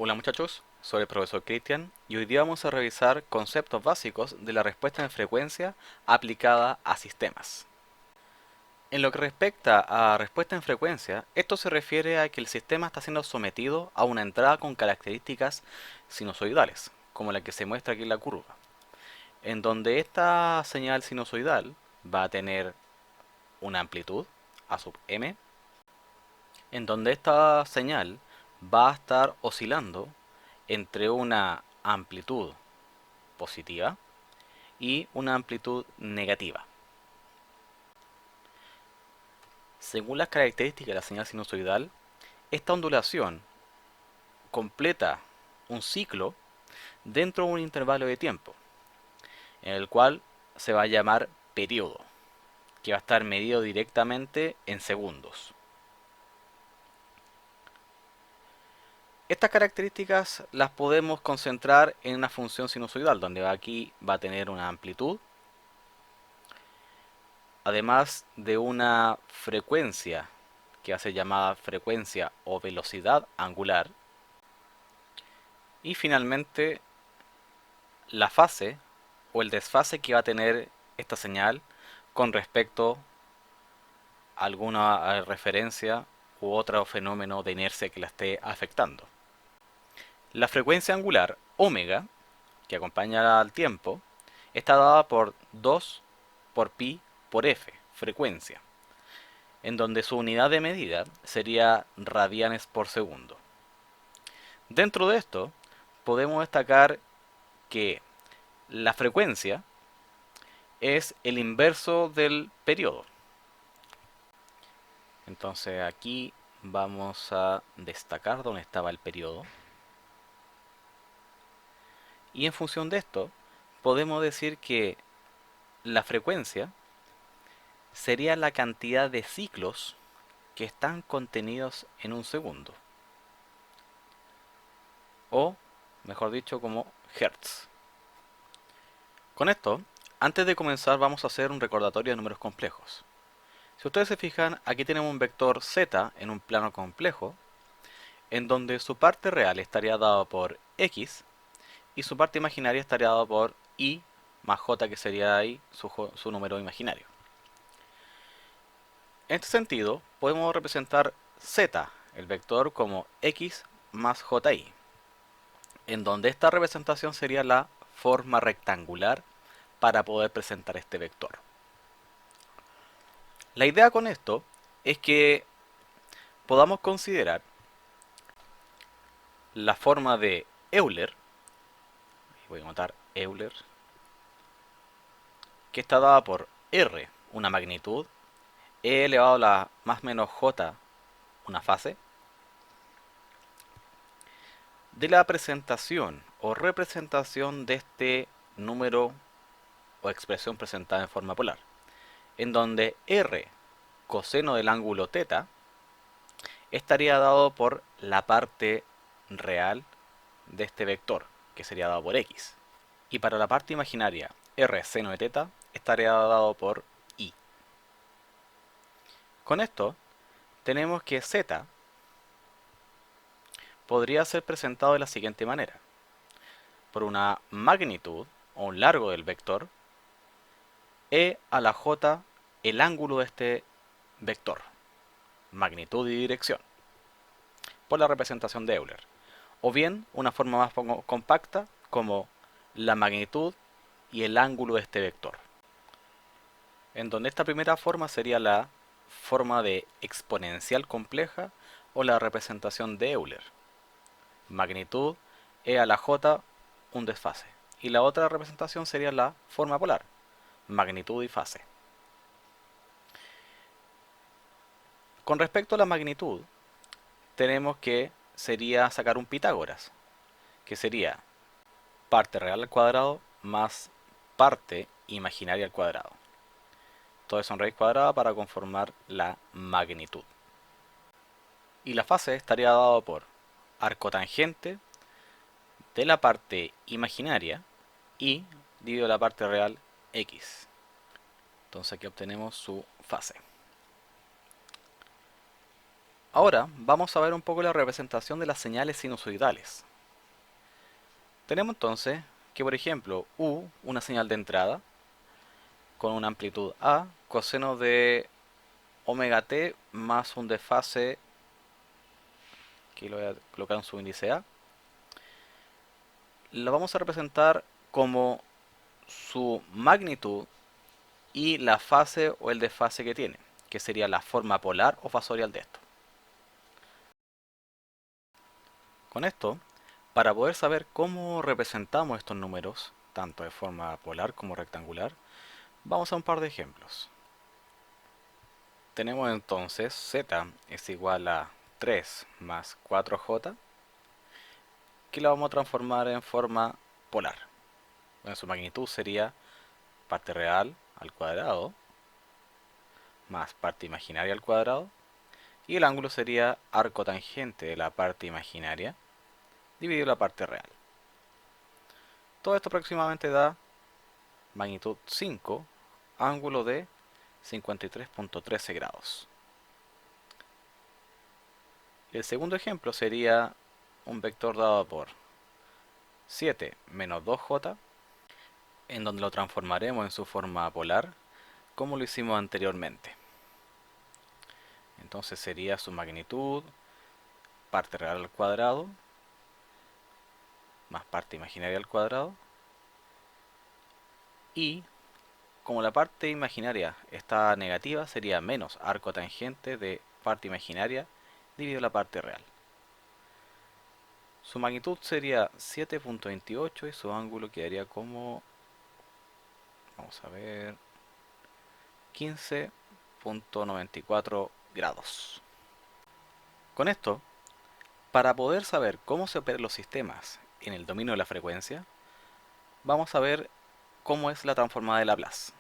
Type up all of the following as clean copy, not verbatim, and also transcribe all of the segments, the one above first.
Hola muchachos, soy el profesor Cristian y hoy día vamos a revisar conceptos básicos de la respuesta en frecuencia aplicada a sistemas. En lo que respecta a respuesta en frecuencia, esto se refiere a que el sistema está siendo sometido a una entrada con características sinusoidales, como la que se muestra aquí en la curva, en donde esta señal sinusoidal va a tener una amplitud, A sub m, en donde esta señal va a estar oscilando entre una amplitud positiva y una amplitud negativa. Según las características de la señal sinusoidal, esta ondulación completa un ciclo dentro de un intervalo de tiempo, en el cual se va a llamar periodo, que va a estar medido directamente en segundos. Estas características las podemos concentrar en una función sinusoidal, donde aquí va a tener una amplitud, además de una frecuencia que va a ser llamada frecuencia o velocidad angular, y finalmente la fase o el desfase que va a tener esta señal con respecto a alguna referencia u otro fenómeno de inercia que la esté afectando. La frecuencia angular omega, que acompaña al tiempo, está dada por 2 por pi por f, frecuencia, en donde su unidad de medida sería radianes por segundo. Dentro de esto, podemos destacar que la frecuencia es el inverso del periodo. Entonces aquí vamos a destacar dónde estaba el periodo. Y en función de esto, podemos decir que la frecuencia sería la cantidad de ciclos que están contenidos en un segundo. O, mejor dicho, como hertz. Con esto, antes de comenzar vamos a hacer un recordatorio de números complejos. Si ustedes se fijan, aquí tenemos un vector z en un plano complejo, en donde su parte real estaría dado por x y su parte imaginaria estaría dado por y más j, que sería ahí su número imaginario. En este sentido, podemos representar z, el vector, como x más ji, en donde esta representación sería la forma rectangular para poder presentar este vector. La idea con esto es que podamos considerar la forma de Euler, voy a anotar Euler, que está dada por r, una magnitud, e elevado a la más menos j, una fase, de la presentación o representación de este número o expresión presentada en forma polar, en donde r, coseno del ángulo θ, estaría dado por la parte real de este vector, que sería dado por x. Y para la parte imaginaria, r seno de θ estaría dado por i. Con esto, tenemos que z podría ser presentado de la siguiente manera: por una magnitud o un largo del vector, e a la j, el ángulo de este vector, magnitud y dirección, por la representación de Euler. O bien, una forma más compacta, como la magnitud y el ángulo de este vector, en donde esta primera forma sería la forma de exponencial compleja o la representación de Euler. Magnitud e a la j, un desfase. Y la otra representación sería la forma polar, magnitud y fase. Con respecto a la magnitud, tenemos que sería sacar un Pitágoras, que sería parte real al cuadrado más parte imaginaria al cuadrado. Todo eso en raíz cuadrada para conformar la magnitud. Y la fase estaría dado por arco tangente de la parte imaginaria y dividido la parte real x. Entonces aquí obtenemos su fase. Ahora vamos a ver un poco la representación de las señales sinusoidales, Tenemos entonces que, por ejemplo, U, una señal de entrada, con una amplitud A, coseno de omega t más un desfase, aquí lo voy a colocar en su índice A, lo vamos a representar como su magnitud y la fase o el desfase que tiene, que sería la forma polar o fasorial de esto. Con esto, para poder saber cómo representamos estos números, tanto de forma polar como rectangular, vamos a un par de ejemplos. Tenemos entonces z es igual a 3 más 4j, que la vamos a transformar en forma polar. Bueno, su magnitud sería parte real al cuadrado más parte imaginaria al cuadrado, y el ángulo sería arco tangente de la parte imaginaria dividido la parte real. Todo esto aproximadamente da magnitud 5, ángulo de 53.13 grados. El segundo ejemplo sería un vector dado por 7 menos 2j, en donde lo transformaremos en su forma polar, como lo hicimos anteriormente. Entonces sería su magnitud, parte real al cuadrado, más parte imaginaria al cuadrado, y como la parte imaginaria está negativa, sería menos arco tangente de parte imaginaria dividido la parte real. Su magnitud sería 7.28 y su ángulo quedaría como, vamos a ver, 15.94 grados. Con esto, para poder saber cómo se operan los sistemas en el dominio de la frecuencia, vamos a ver cómo es la transformada de Laplace.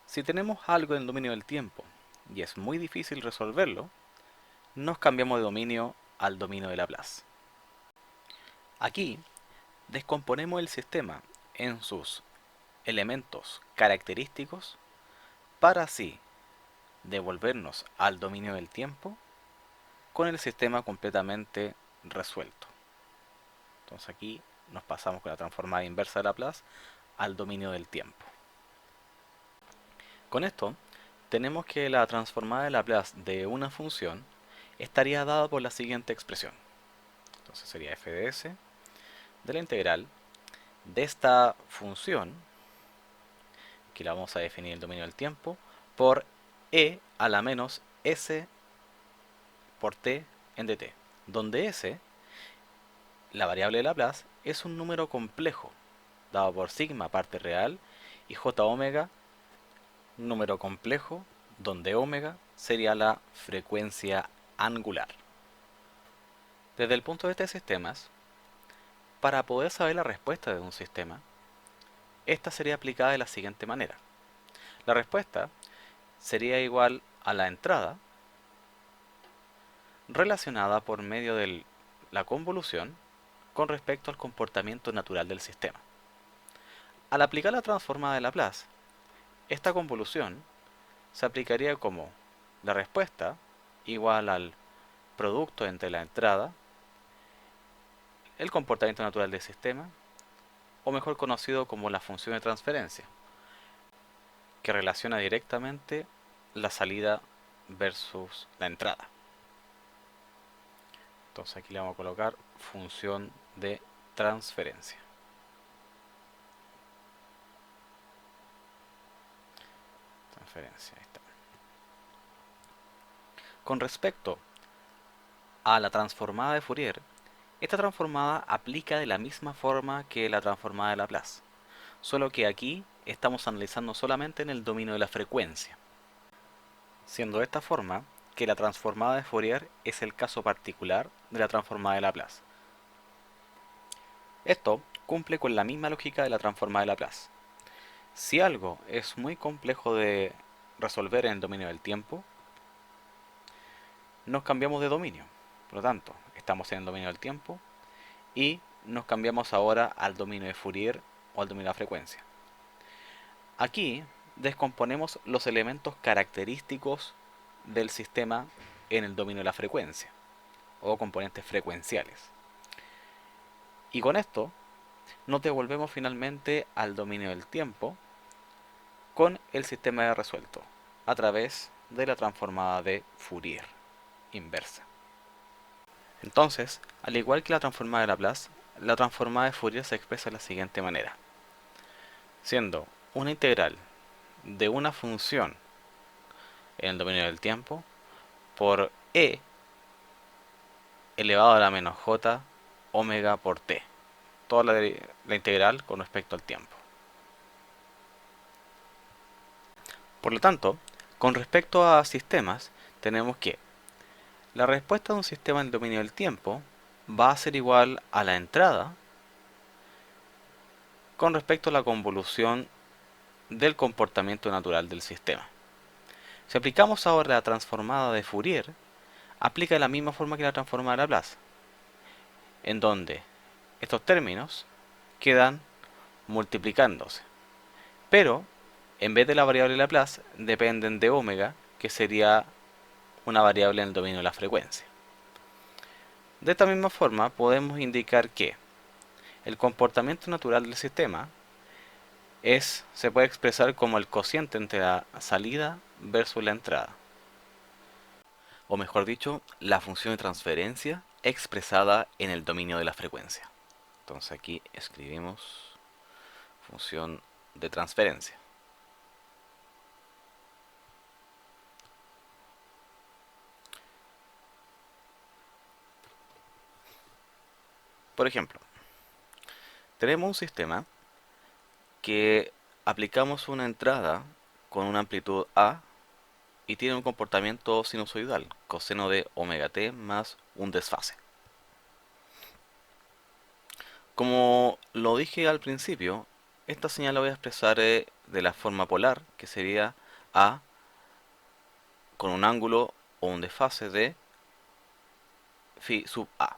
Si tenemos algo en el dominio del tiempo y es muy difícil resolverlo, nos cambiamos de dominio al dominio de Laplace. Aquí descomponemos el sistema en sus elementos característicos para así devolvernos al dominio del tiempo con el sistema completamente resuelto. Entonces aquí nos pasamos con la transformada inversa de Laplace al dominio del tiempo. Con esto tenemos que la transformada de Laplace de una función estaría dada por la siguiente expresión. Entonces sería f de s de la integral de esta función, que la vamos a definir el dominio del tiempo, por e a la menos s por t en dt, donde s, la variable de Laplace, es un número complejo, dado por sigma parte real, y j omega, número complejo, donde omega sería la frecuencia angular. Desde el punto de vista de sistemas, para poder saber la respuesta de un sistema, esta sería aplicada de la siguiente manera. La respuesta sería igual a la entrada relacionada por medio de la convolución con respecto al comportamiento natural del sistema. Al aplicar la transformada de Laplace, esta convolución se aplicaría como la respuesta igual al producto entre la entrada, el comportamiento natural del sistema, o mejor conocido como la función de transferencia, que relaciona directamente la salida versus la entrada. Entonces aquí le vamos a colocar función de transferencia. Ahí está. Con respecto a la transformada de Fourier, esta transformada aplica de la misma forma que la transformada de Laplace, solo que aquí estamos analizando solamente en el dominio de la frecuencia, siendo de esta forma que la transformada de Fourier es el caso particular de la transformada de Laplace. Esto cumple con la misma lógica de la transformada de Laplace. Si algo es muy complejo de resolver en el dominio del tiempo, nos cambiamos de dominio. Por lo tanto, estamos en el dominio del tiempo y nos cambiamos ahora al dominio de Fourier o al dominio de la frecuencia. Aquí descomponemos los elementos característicos del sistema en el dominio de la frecuencia o componentes frecuenciales. Y con esto nos devolvemos finalmente al dominio del tiempo con el sistema ya resuelto a través de la transformada de Fourier inversa. Entonces, al igual que la transformada de Laplace, la transformada de Fourier se expresa de la siguiente manera, siendo una integral de una función en el dominio del tiempo por e elevado a la menos j omega por t, toda la integral con respecto al tiempo. Por lo tanto, con respecto a sistemas, tenemos que la respuesta de un sistema en el dominio del tiempo va a ser igual a la entrada con respecto a la convolución del comportamiento natural del sistema. Si aplicamos ahora la transformada de Fourier, aplica de la misma forma que la transformada de Laplace, en donde estos términos quedan multiplicándose, pero en vez de la variable Laplace dependen de omega, que sería una variable en el dominio de la frecuencia. De esta misma forma podemos indicar que el comportamiento natural del sistema se puede expresar como el cociente entre la salida versus la entrada. O mejor dicho, la función de transferencia expresada en el dominio de la frecuencia. Entonces aquí escribimos función de transferencia. Por ejemplo, tenemos un sistema que aplicamos una entrada con una amplitud A y tiene un comportamiento sinusoidal, coseno de omega t más un desfase. Como lo dije al principio, esta señal la voy a expresar de la forma polar, que sería A con un ángulo o un desfase de phi sub A.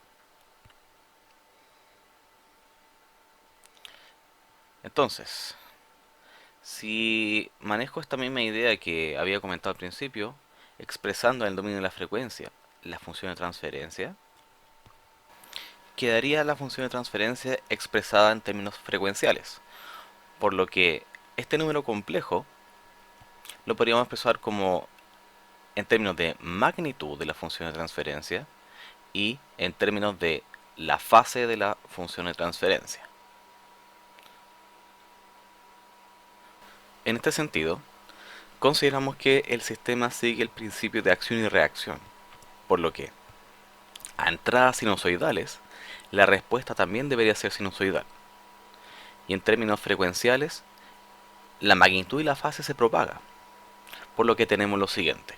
Entonces, si manejo esta misma idea que había comentado al principio, expresando en el dominio de la frecuencia la función de transferencia, quedaría la función de transferencia expresada en términos frecuenciales, por lo que este número complejo lo podríamos expresar como en términos de magnitud de la función de transferencia y en términos de la fase de la función de transferencia. En este sentido, consideramos que el sistema sigue el principio de acción y reacción, por lo que a entradas sinusoidales la respuesta también debería ser sinusoidal. Y en términos frecuenciales, la magnitud y la fase se propaga, por lo que tenemos lo siguiente.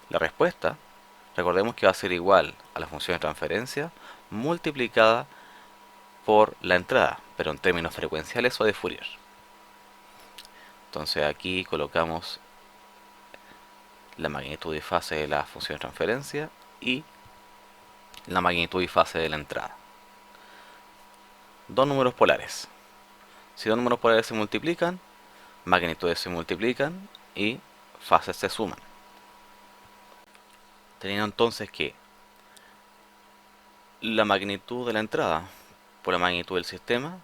La respuesta, recordemos que va a ser igual a la función de transferencia multiplicada por la entrada, pero en términos frecuenciales o de Fourier. Entonces aquí colocamos la magnitud y fase de la función de transferencia y la magnitud y fase de la entrada. Dos números polares. Si dos números polares se multiplican, magnitudes se multiplican y fases se suman. Teniendo entonces que la magnitud de la entrada por la magnitud del sistema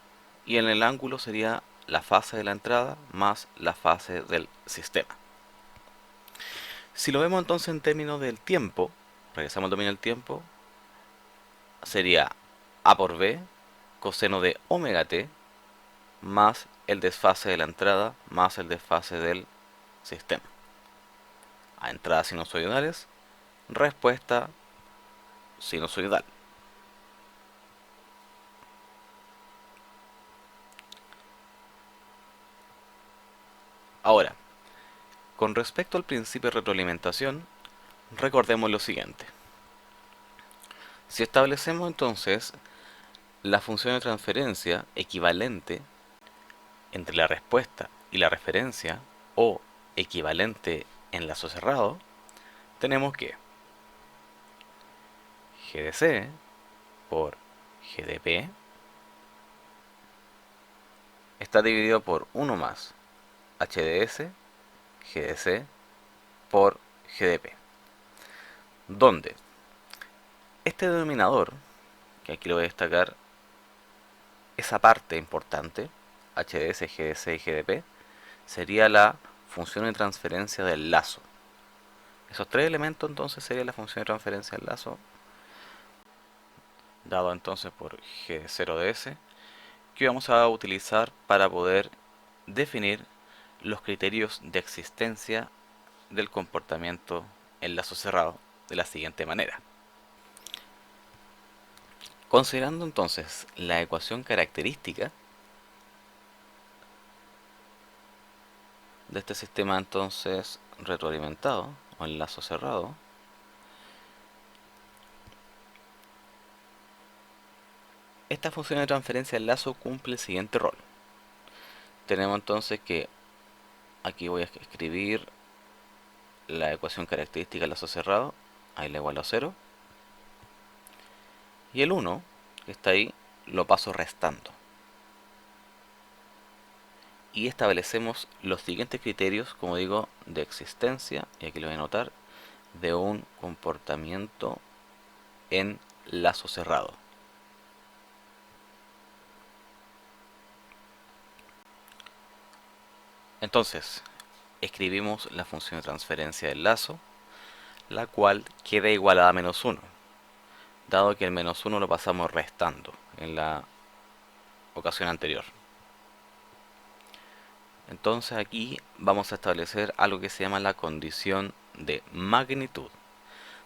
y en el ángulo sería la fase de la entrada más la fase del sistema. Si lo vemos entonces en términos del tiempo, regresamos al dominio del tiempo, sería A por B coseno de omega t más el desfase de la entrada más el desfase del sistema. A entradas sinusoidales, respuesta sinusoidal. Ahora, con respecto al principio de retroalimentación, recordemos lo siguiente. Si establecemos entonces la función de transferencia equivalente entre la respuesta y la referencia o equivalente en lazo cerrado, tenemos que g de c por g de p está dividido por 1 más h de s g de c por g de p, donde este denominador, que aquí lo voy a destacar, esa parte importante, HDS, GDC y GDP, sería la función de transferencia del lazo. Esos tres elementos entonces sería la función de transferencia del lazo, dado entonces por G0ds, que vamos a utilizar para poder definir los criterios de existencia del comportamiento en lazo cerrado de la siguiente manera. Considerando entonces la ecuación característica de este sistema entonces retroalimentado o en lazo cerrado, esta función de transferencia del lazo cumple el siguiente rol. Tenemos entonces que aquí voy a escribir la ecuación característica del lazo cerrado, ahí le igualo a 0, y el 1 que está ahí lo paso restando. Y establecemos los siguientes criterios, como digo, de existencia, y aquí lo voy a anotar, de un comportamiento en lazo cerrado. Entonces, escribimos la función de transferencia del lazo, la cual queda igualada a menos 1, dado que el menos 1 lo pasamos restando en la ocasión anterior. Entonces aquí vamos a establecer algo que se llama la condición de magnitud,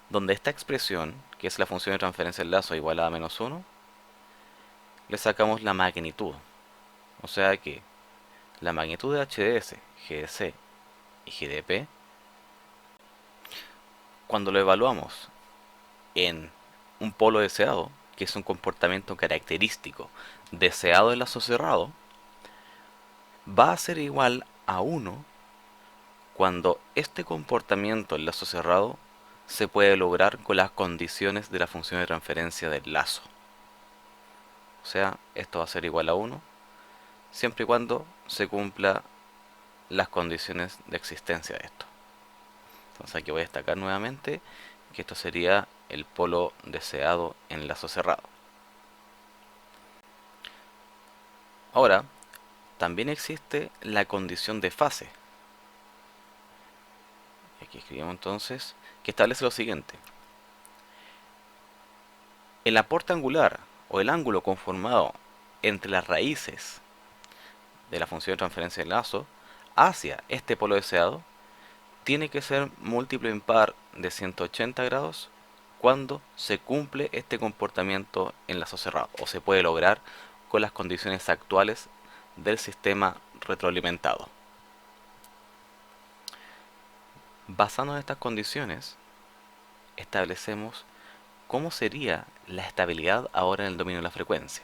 donde esta expresión, que es la función de transferencia del lazo igualada a menos 1, le sacamos la magnitud. O sea que la magnitud de HDS, GDC y GDP, cuando lo evaluamos en un polo deseado, que es un comportamiento característico deseado en lazo cerrado, va a ser igual a 1 cuando este comportamiento en lazo cerrado se puede lograr con las condiciones de la función de transferencia del lazo. O sea, esto va a ser igual a 1 siempre y cuando se cumpla las condiciones de existencia de esto. Entonces aquí voy a destacar nuevamente que esto sería el polo deseado en lazo cerrado. Ahora, también existe la condición de fase. Aquí escribimos entonces que establece lo siguiente. El aporte angular o el ángulo conformado entre las raíces de la función de transferencia del lazo hacia este polo deseado tiene que ser múltiplo impar de 180 grados cuando se cumple este comportamiento en lazo cerrado, o se puede lograr con las condiciones actuales del sistema retroalimentado. Basándonos en estas condiciones, establecemos cómo sería la estabilidad ahora en el dominio de la frecuencia,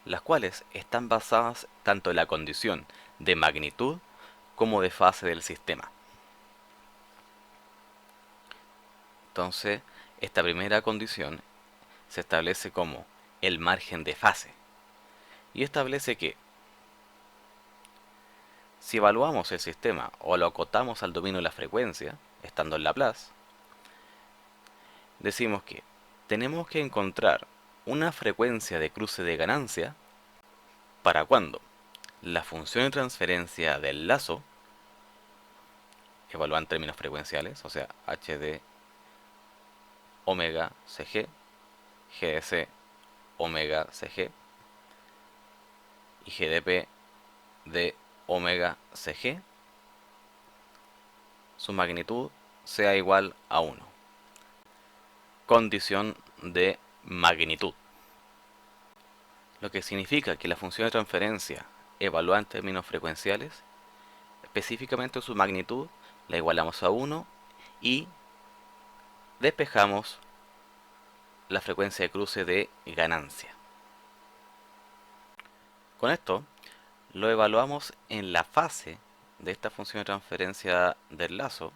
las cuales están basadas tanto en la condición de magnitud como de fase del sistema. Entonces, esta primera condición se establece como el margen de fase y establece que si evaluamos el sistema o lo acotamos al dominio de la frecuencia, estando en Laplace, decimos que tenemos que encontrar una frecuencia de cruce de ganancia para cuando la función de transferencia del lazo, evaluada en términos frecuenciales, o sea, h de omega cg, gdc omega cg y gdp de omega cg, su magnitud sea igual a 1. Condición de magnitud. Lo que significa que la función de transferencia evaluada en términos frecuenciales, específicamente su magnitud, la igualamos a 1 y despejamos la frecuencia de cruce de ganancia. Con esto lo evaluamos en la fase de esta función de transferencia del lazo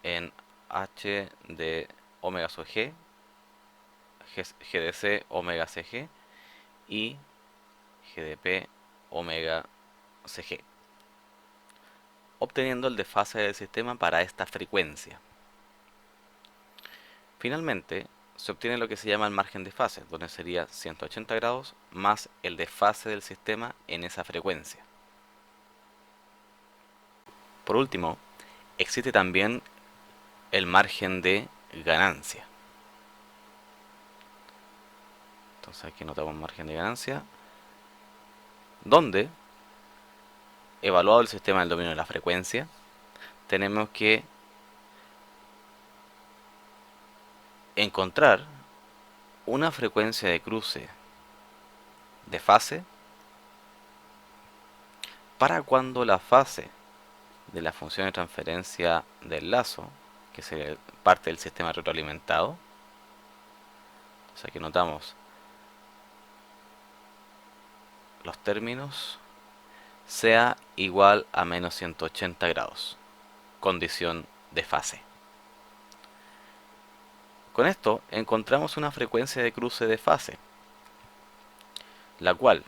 en h de omega sub g, gdc omega cg y gdp omega cg, obteniendo el desfase del sistema para esta frecuencia. Finalmente, se obtiene lo que se llama el margen de fase, donde sería 180 grados más el desfase del sistema en esa frecuencia. Por último, existe también el margen de ganancia. Entonces aquí notamos margen de ganancia, donde, evaluado el sistema del dominio de la frecuencia, tenemos que encontrar una frecuencia de cruce de fase para cuando la fase de la función de transferencia del lazo, que sería parte del sistema retroalimentado, o sea que notamos los términos, sea igual a menos 180 grados, condición de fase. Con esto encontramos una frecuencia de cruce de fase, la cual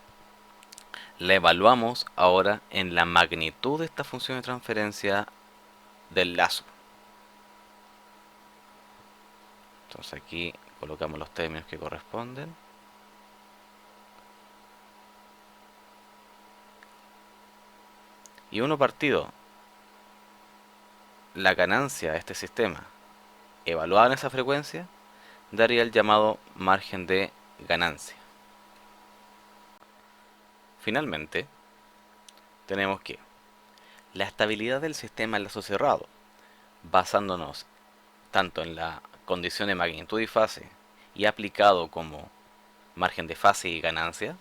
la evaluamos ahora en la magnitud de esta función de transferencia del lazo. Entonces aquí colocamos los términos que corresponden. Y 1 partido la ganancia de este sistema evaluada en esa frecuencia daría el llamado margen de ganancia. Finalmente, tenemos que la estabilidad del sistema en lazo cerrado, basándonos tanto en la condición de magnitud y fase y aplicado como margen de fase y ganancia,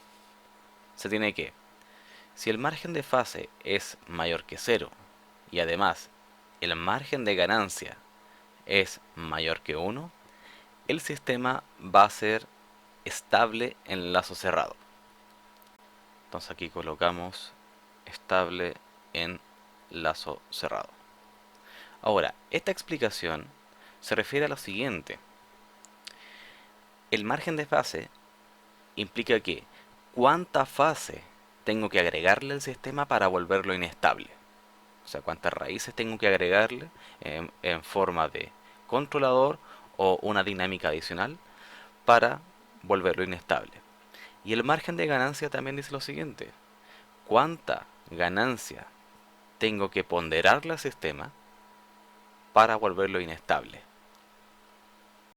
se tiene que, si el margen de fase es mayor que 0 y además el margen de ganancia es mayor que 1, el sistema va a ser estable en el lazo cerrado. Entonces aquí colocamos estable en lazo cerrado. Ahora, esta explicación se refiere a lo siguiente. El margen de fase implica que cuánta fase tengo que agregarle al sistema para volverlo inestable. O sea, cuántas raíces tengo que agregarle en forma de controlador o una dinámica adicional para volverlo inestable. Y el margen de ganancia también dice lo siguiente. ¿Cuánta ganancia tengo que ponderarle al sistema para volverlo inestable?